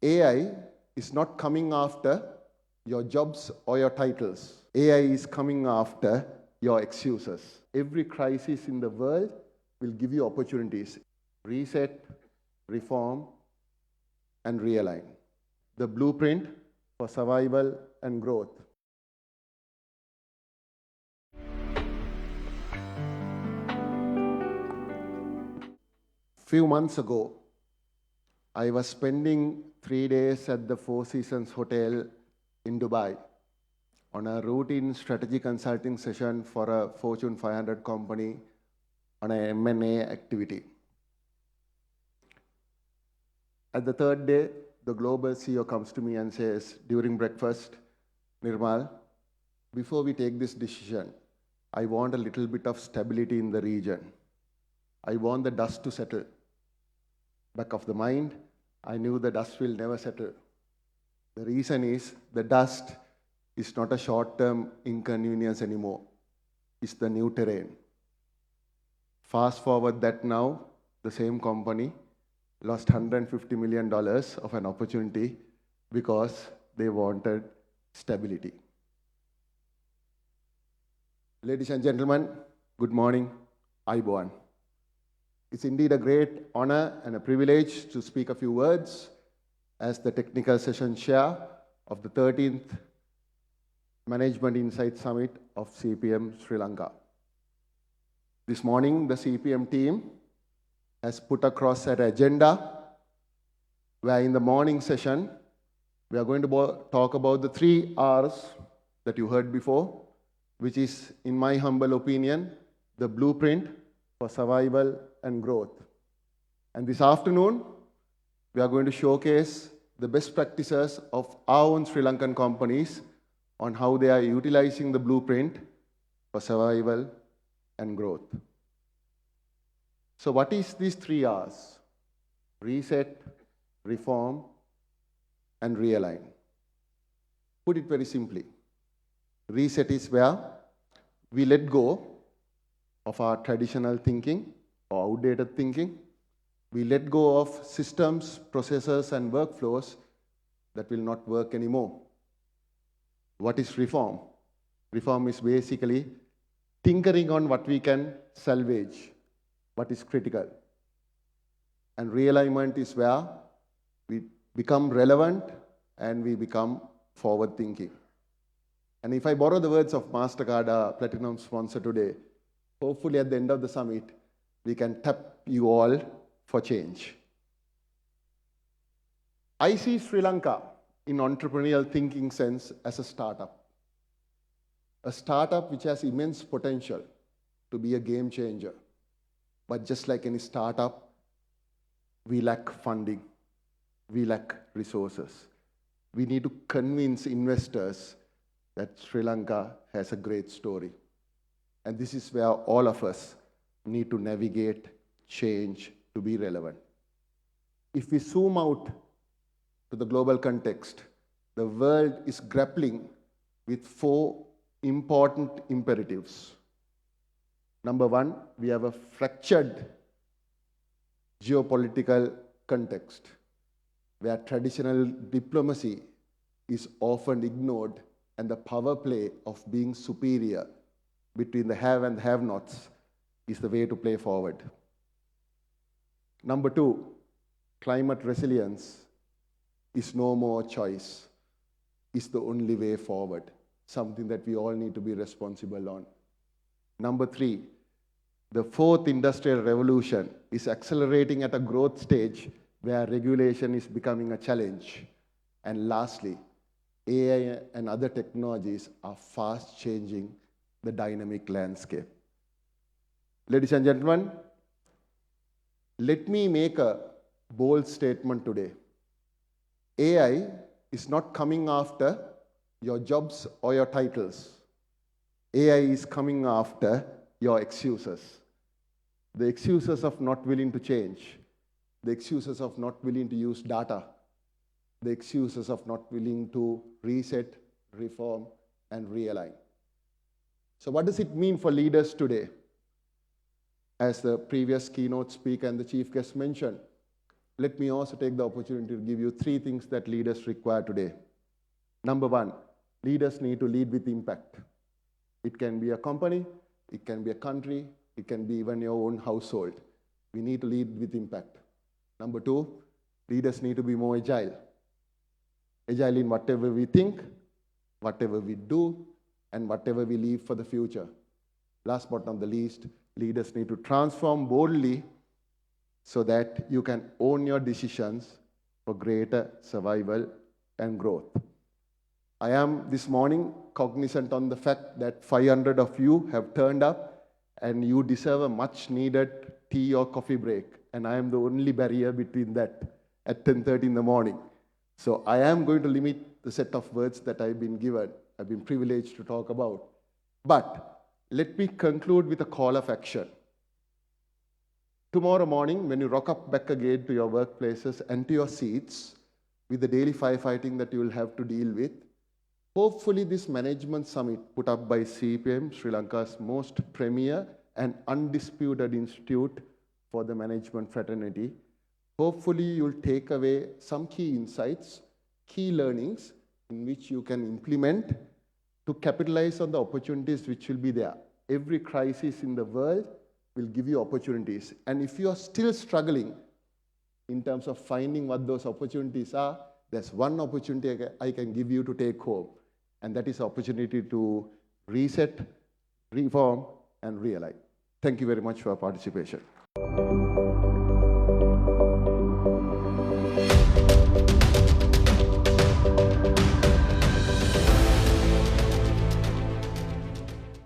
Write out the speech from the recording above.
AI is not coming after your jobs or your titles. AI is coming after your excuses. Every crisis in the world will give you opportunities. Reset, reform, and realign. The blueprint for survival and growth. Few months ago, I was spending 3 days at the Four Seasons Hotel in Dubai on a routine strategy consulting session for a Fortune 500 company on an M&A activity. At the third day, the global CEO comes to me and says, during breakfast, Nirmal, before we take this decision, I want a little bit of stability in the region. I want the dust to settle. Back of the mind, I knew the dust will never settle. The reason is the dust is not a short-term inconvenience anymore. It's the new terrain. Fast forward that now, the same company lost $150 million of an opportunity because they wanted stability. Ladies and gentlemen, good morning. Aiboan. It's indeed a great honor and a privilege to speak a few words as the technical session chair of the 13th Management Insight Summit of CPM Sri Lanka. This morning, the CPM team has put across an agenda where in the morning session, we are going to talk about the 3 R's that you heard before, which is, in my humble opinion, the blueprint for survival and growth. And this afternoon, we are going to showcase the best practices of our own Sri Lankan companies on how they are utilizing the blueprint for survival and growth. So what is these 3 R's? Reset, reform, and realign. Put it very simply. Reset is where we let go of our traditional thinking or outdated thinking. We let go of systems, processes, and workflows that will not work anymore. What is reform? Reform is basically tinkering on what we can salvage, what is critical. And realignment is where we become relevant and we become forward-thinking. And if I borrow the words of MasterCard, our platinum sponsor today, hopefully at the end of the summit, we can tap you all for change. I see Sri Lanka in entrepreneurial thinking sense as a startup which has immense potential to be a game changer. But just like any startup, we lack funding, we lack resources. We need to convince investors that Sri Lanka has a great story. And this is where all of us need to navigate change to be relevant. If we zoom out to the global context, the world is grappling with 4 important imperatives. Number 1, we have a fractured geopolitical context where traditional diplomacy is often ignored and the power play of being superior between the have and the have-nots is the way to play forward. Number 2, climate resilience is no more choice. It's the only way forward, something that we all need to be responsible on. Number 3, the 4th industrial revolution is accelerating at a growth stage where regulation is becoming a challenge. And lastly, AI and other technologies are fast changing the dynamic landscape. Ladies and gentlemen, let me make a bold statement today. AI is not coming after your jobs or your titles. AI is coming after your excuses. The excuses of not willing to change, the excuses of not willing to use data, the excuses of not willing to reset, reform, and realign. So what does it mean for leaders today? As the previous keynote speaker and the chief guest mentioned, let me also take the opportunity to give you 3 things that leaders require today. Number 1, leaders need to lead with impact. It can be a company, it can be a country, it can be even your own household. We need to lead with impact. Number 2, leaders need to be more agile. Agile in whatever we think, whatever we do, and whatever we leave for the future. Last but not the least, leaders need to transform boldly so that you can own your decisions for greater survival and growth. I am this morning cognizant on the fact that 500 of you have turned up and you deserve a much needed tea or coffee break. And I am the only barrier between that at 10:30 in the morning. So I am going to limit the set of words that I've been given. I've been privileged to talk about. But let me conclude with a call of action. Tomorrow morning, when you rock up back again to your workplaces and to your seats, with the daily firefighting that you will have to deal with, hopefully this management summit put up by CPM, Sri Lanka's most premier and undisputed institute for the management fraternity, hopefully you'll take away some key insights, key learnings in which you can implement to capitalize on the opportunities which will be there. Every crisis in the world will give you opportunities. And if you are still struggling in terms of finding what those opportunities are, there's one opportunity I can give you to take home. And that is opportunity to reset, reform, and realign. Thank you very much for your participation.